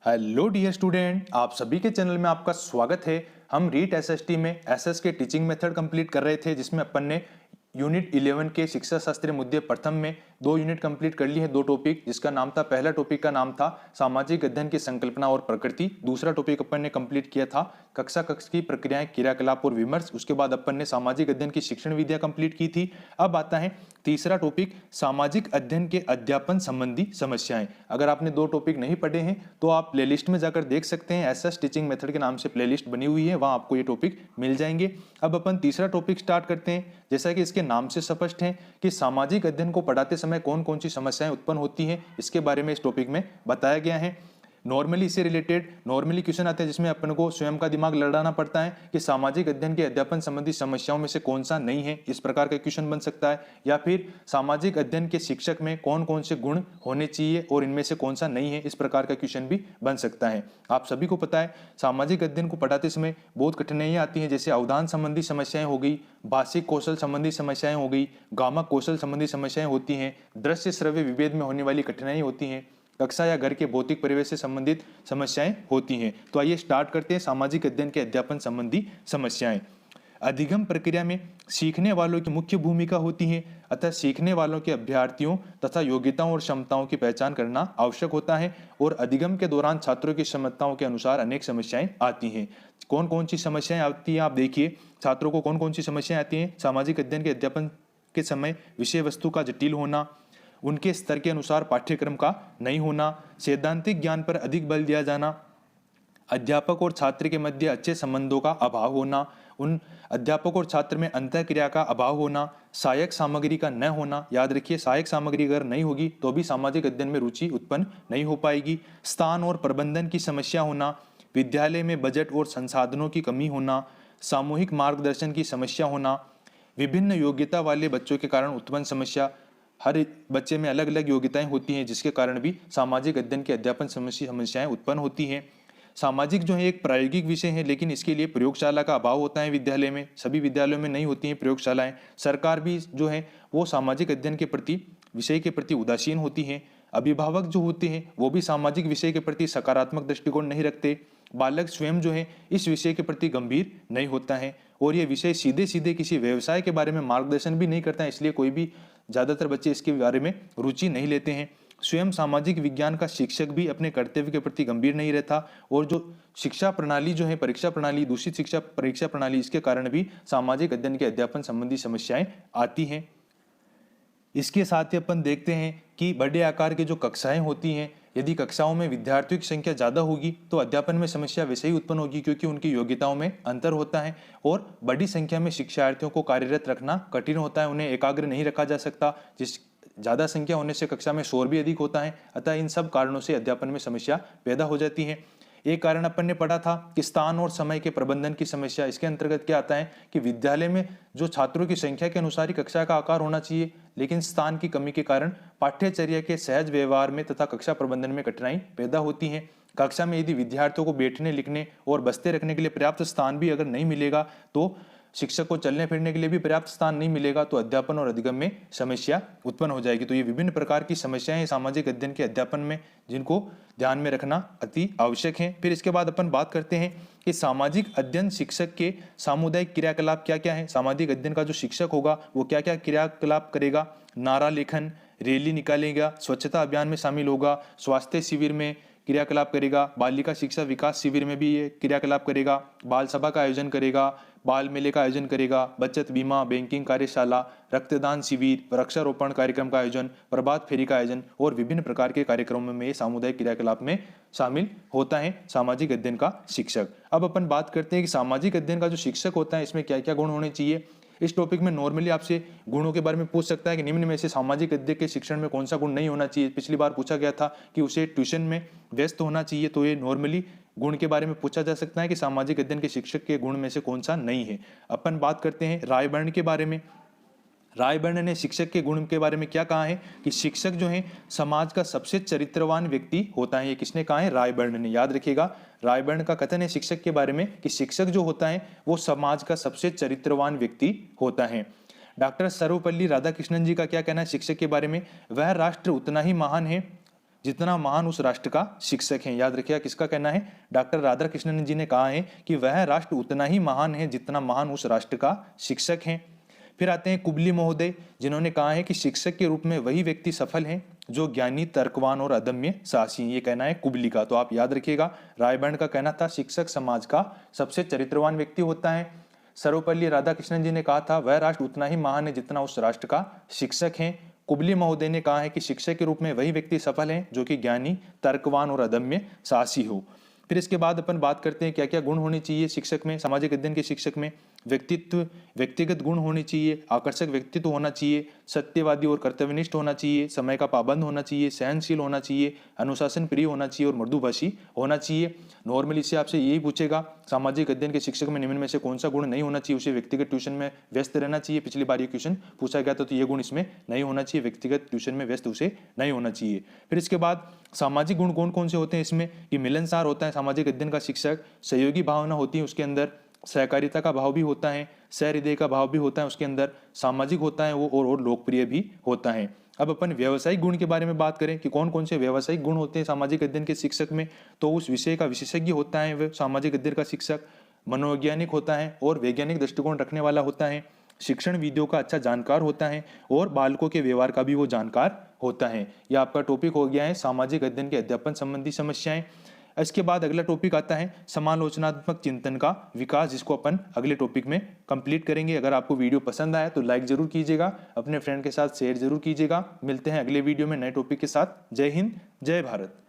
Hello dear student, आप सभी के चैनल में आपका स्वागत है। हम रीट एसएसटी में एसएस के टीचिंग मेथड कंप्लीट कर रहे थे, जिसमें अपन ने यूनिट 11 के शिक्षा शास्त्रीय मुद्दे प्रथम में 2 यूनिट कंप्लीट कर ली है। 2 टॉपिक, जिसका नाम था, पहला टॉपिक का नाम था सामाजिक अध्ययन की संकल्पना और प्रकृति। दूसरा टॉपिक अपन ने कंप्लीट किया था कक्षा कक्ष की प्रक्रियाएं, क्रियाकलाप और विमर्श। उसके बाद अपन ने सामाजिक अध्ययन की शिक्षण विद्या कंप्लीट की थी। अब आता है तीसरा टॉपिक, सामाजिक अध्ययन के अध्यापन संबंधी समस्याएं। अगर आपने 2 टॉपिक नहीं पढ़े हैं तो आप प्लेलिस्ट में जाकर देख सकते हैं। एसएस टीचिंग मेथड के नाम से प्लेलिस्ट बनी हुई है, वहां आपको ये टॉपिक मिल जाएंगे। अब अपन तीसरा टॉपिक स्टार्ट करते हैं। जैसा कि इसके नाम से स्पष्ट है कि सामाजिक अध्ययन को पढ़ाते समय कौन कौन सी समस्याएं उत्पन्न होती हैं, इसके बारे में इस टॉपिक में बताया गया है। नॉर्मली इससे रिलेटेड नॉर्मली क्वेश्चन आते हैं, जिसमें अपन को स्वयं का दिमाग लड़ाना पड़ता है कि सामाजिक अध्ययन के अध्यापन संबंधी समस्याओं में से कौन सा नहीं है। इस प्रकार का क्वेश्चन बन सकता है। या फिर सामाजिक अध्ययन के शिक्षक में कौन कौन से गुण होने चाहिए और इनमें से कौन सा नहीं है, इस प्रकार का क्वेश्चन भी बन सकता है। आप सभी को पता है सामाजिक अध्ययन को पढ़ाते समय बहुत कठिनाइयां आती हैं, जैसे अवधान संबंधी समस्याएं हो गई, भाषिक कौशल संबंधी समस्याएं हो गई, गामक कौशल संबंधी समस्याएं होती हैं, दृश्य श्रव्य विभेद में होने वाली कठिनाई होती हैं, कक्षा या घर के भौतिक परिवेश से संबंधित समस्याएं होती हैं। तो आइए स्टार्ट करते हैं सामाजिक अध्ययन के अध्यापन संबंधी समस्याएं। अधिगम प्रक्रिया में सीखने वालों की मुख्य भूमिका होती है, अतः सीखने वालों के अभ्यर्थियों तथा योग्यताओं और क्षमताओं की पहचान करना आवश्यक होता है। और अधिगम के दौरान छात्रों की क्षमताओं के अनुसार अनेक समस्याएं आती हैं। कौन कौन सी समस्याएं आती हैं, आप देखिए छात्रों को कौन कौन सी समस्याएं आती हैं। सामाजिक अध्ययन के अध्यापन के समय विषय वस्तु का जटिल होना, उनके स्तर के अनुसार पाठ्यक्रम का नहीं होना, सैद्धांतिक ज्ञान पर अधिक बल दिया जाना, अध्यापक और छात्र के मध्य अच्छे संबंधों का अभाव होना, उन अध्यापक और छात्र में अंतःक्रिया का अभाव होना, सहायक सामग्री का न होना। याद रखिए, सहायक सामग्री अगर नहीं होगी तो भी सामाजिक अध्ययन में रुचि उत्पन्न नहीं हो पाएगी। स्थान और प्रबंधन की समस्या होना, विद्यालय में बजट और संसाधनों की कमी होना, सामूहिक मार्गदर्शन की समस्या होना, विभिन्न योग्यता वाले बच्चों के कारण उत्पन्न समस्या। हर बच्चे में अलग अलग योग्यताएं होती हैं, जिसके कारण भी सामाजिक अध्ययन के अध्यापन समस्याएं उत्पन्न होती हैं। सामाजिक जो है एक प्रायोगिक विषय है, लेकिन इसके लिए प्रयोगशाला का अभाव होता है विद्यालय में। सभी विद्यालयों में नहीं होती हैं प्रयोगशालाएं। सरकार भी जो है वो सामाजिक अध्ययन के प्रति, विषय के प्रति उदासीन होती है। अभिभावक जो होते हैं वो भी सामाजिक विषय के प्रति सकारात्मक दृष्टिकोण नहीं रखते। बालक स्वयं जो है इस विषय के प्रति गंभीर नहीं होता है, और ये विषय सीधे सीधे किसी व्यवसाय के बारे में मार्गदर्शन भी नहीं करता है, इसलिए कोई भी ज़्यादातर बच्चे इसके बारे में रुचि नहीं लेते हैं। स्वयं सामाजिक विज्ञान का शिक्षक भी अपने कर्तव्य के प्रति गंभीर नहीं रहता, और जो शिक्षा प्रणाली जो है, परीक्षा प्रणाली, दूषित शिक्षा परीक्षा प्रणाली, इसके कारण भी सामाजिक अध्ययन के अध्यापन संबंधी समस्याएं आती हैं। इसके साथ ही अपन देखते हैं कि बड़े आकार की जो कक्षाएं होती हैं, यदि कक्षाओं में विद्यार्थियों की संख्या ज़्यादा होगी तो अध्यापन में समस्या वैसे ही उत्पन्न होगी, क्योंकि उनकी योग्यताओं में अंतर होता है। और बड़ी संख्या में शिक्षार्थियों को कार्यरत रखना कठिन होता है, उन्हें एकाग्र नहीं रखा जा सकता। जिस ज़्यादा संख्या होने से कक्षा में शोर भी अधिक होता है। अतः इन सब कारणों से अध्यापन में समस्या पैदा हो जाती है। एक कारण अपन ने पढ़ा था कि स्थान और समय के प्रबंधन की समस्या। इसके अंतर्गत क्या आता है कि विद्यालय में जो छात्रों की संख्या के अनुसार ही कक्षा का आकार होना चाहिए, लेकिन स्थान की कमी के कारण पाठ्यचर्या के सहज व्यवहार में तथा कक्षा प्रबंधन में कठिनाई पैदा होती है। कक्षा में यदि विद्यार्थियों को बैठने, लिखने और बस्ते रखने के लिए पर्याप्त स्थान भी अगर नहीं मिलेगा, तो शिक्षक को चलने फिरने के लिए भी पर्याप्त स्थान नहीं मिलेगा, तो अध्यापन और अधिगम में समस्या उत्पन्न हो जाएगी। तो ये विभिन्न प्रकार की समस्याएं हैं सामाजिक अध्ययन के अध्यापन में, जिनको ध्यान में रखना अति आवश्यक है। फिर इसके बाद अपन बात करते हैं कि सामाजिक अध्ययन शिक्षक के सामुदायिक क्रियाकलाप क्या क्या है। सामाजिक अध्ययन का जो शिक्षक होगा वो क्या क्या क्रियाकलाप करेगा। नारा लेखन, रैली निकालेगा, स्वच्छता अभियान में शामिल होगा, स्वास्थ्य शिविर में क्रियाकलाप करेगा, बालिका शिक्षा विकास शिविर में भी ये क्रियाकलाप करेगा, बाल सभा का आयोजन करेगा, बाल मेले का आयोजन करेगा, बचत बीमा, बैंकिंग कार्यशाला, रक्तदान शिविर, वृक्षारोपण कार्यक्रम का आयोजन, प्रभात फेरी का आयोजन और विभिन्न प्रकार के कार्यक्रमों में सामुदायिक क्रियाकलाप में शामिल होता है सामाजिक अध्ययन का शिक्षक। अब अपन बात करते हैं कि सामाजिक अध्ययन का जो शिक्षक होता है इसमें क्या क्या गुण होने चाहिए। इस टॉपिक में नॉर्मली आपसे गुणों के बारे में पूछ सकता है कि निम्न में से सामाजिक अध्ययन के शिक्षण में कौन सा गुण नहीं होना चाहिए। पिछली बार पूछा गया था कि उसे ट्यूशन में व्यस्त होना चाहिए, तो ये नॉर्मली गुण के बारे में पूछा जा सकता है कि सामाजिक अध्ययन के शिक्षक के गुण में से कौन सा नहीं है। अपन बात करते हैं रायबर्न के बारे में। रायबर्न ने शिक्षक के गुण के बारे में क्या कहा है कि शिक्षक जो है समाज का सबसे चरित्रवान व्यक्ति होता है। ये किसने कहा है? रायबर्न ने। याद रखिएगा, रायबर्न का कथन है शिक्षक के बारे में कि शिक्षक जो होता है वो समाज का सबसे चरित्रवान व्यक्ति होता है। डॉक्टर सर्वपल्ली राधाकृष्णन जी का क्या कहना है शिक्षक के बारे में? वह राष्ट्र उतना ही महान है जितना महान उस राष्ट्र का शिक्षक है। याद रखिएगा किसका कहना है, डॉक्टर राधाकृष्णन जी ने कहा है कि वह राष्ट्र उतना ही महान है जितना महान उस राष्ट्र का शिक्षक है। फिर आते हैं कुबली महोदय, जिन्होंने कहा है कि शिक्षक के रूप में वही व्यक्ति सफल है जो ज्ञानी, तर्कवान और अदम्य साहसी। ये कहना है कुबली का। तो आप याद रखिएगा रायबर्न का कहना था शिक्षक समाज का सबसे चरित्रवान व्यक्ति होता है। सर्वपल्ली राधाकृष्णन जी ने कहा था वह राष्ट्र उतना ही महान है जितना उस राष्ट्र का शिक्षक है। कुबली महोदय ने कहा है कि शिक्षक के रूप में वही व्यक्ति सफल है जो कि ज्ञानी, तर्कवान और अदम्य साहसी हो। फिर इसके बाद अपन बात करते हैं क्या क्या गुण होने चाहिए शिक्षक में, सामाजिक अध्ययन के शिक्षक में। व्यक्तित्व, व्यक्तिगत गुण होने चाहिए, आकर्षक व्यक्तित्व होना चाहिए, सत्यवादी और कर्तव्यनिष्ठ होना चाहिए, समय का पाबंद होना चाहिए, सहनशील होना चाहिए, अनुशासन प्रिय होना चाहिए और मृदुभाषी होना चाहिए। नॉर्मली से आपसे यही पूछेगा सामाजिक अध्ययन के शिक्षक में निम्न में से कौन सा गुण नहीं होना चाहिए, उसे व्यक्तिगत ट्यूशन में व्यस्त रहना चाहिए। पिछली बार ये क्वेश्चन पूछा गया था तो ये गुण इसमें नहीं होना चाहिए, व्यक्तिगत ट्यूशन में व्यस्त उसे नहीं होना चाहिए। फिर इसके बाद सामाजिक गुण कौन कौन से होते हैं इसमें, कि मिलनसार होता है सामाजिक अध्ययन का शिक्षक, सहयोगी भावना होती है उसके अंदर, सहकारिता का भाव भी होता है, सहृदय का भाव भी होता है उसके अंदर, सामाजिक होता है वो और लोकप्रिय भी होता है। अब अपन व्यावसायिक गुण के बारे में बात करें कि कौन कौन से व्यावसायिक गुण होते हैं सामाजिक अध्ययन के शिक्षक में, तो उस विषय का विशेषज्ञ होता है वह सामाजिक अध्ययन का शिक्षक, मनोवैज्ञानिक होता है और वैज्ञानिक दृष्टिकोण रखने वाला होता है, शिक्षण विधियों का अच्छा जानकार होता है और बालकों के व्यवहार का भी वो जानकार होता है। यह आपका टॉपिक हो गया है सामाजिक अध्ययन के अध्यापन संबंधी समस्याएं। इसके बाद अगला टॉपिक आता है समालोचनात्मक चिंतन का विकास, जिसको अपन अगले टॉपिक में कंप्लीट करेंगे। अगर आपको वीडियो पसंद आया तो लाइक जरूर कीजिएगा, अपने फ्रेंड के साथ शेयर जरूर कीजिएगा। मिलते हैं अगले वीडियो में नए टॉपिक के साथ। जय हिंद, जय भारत।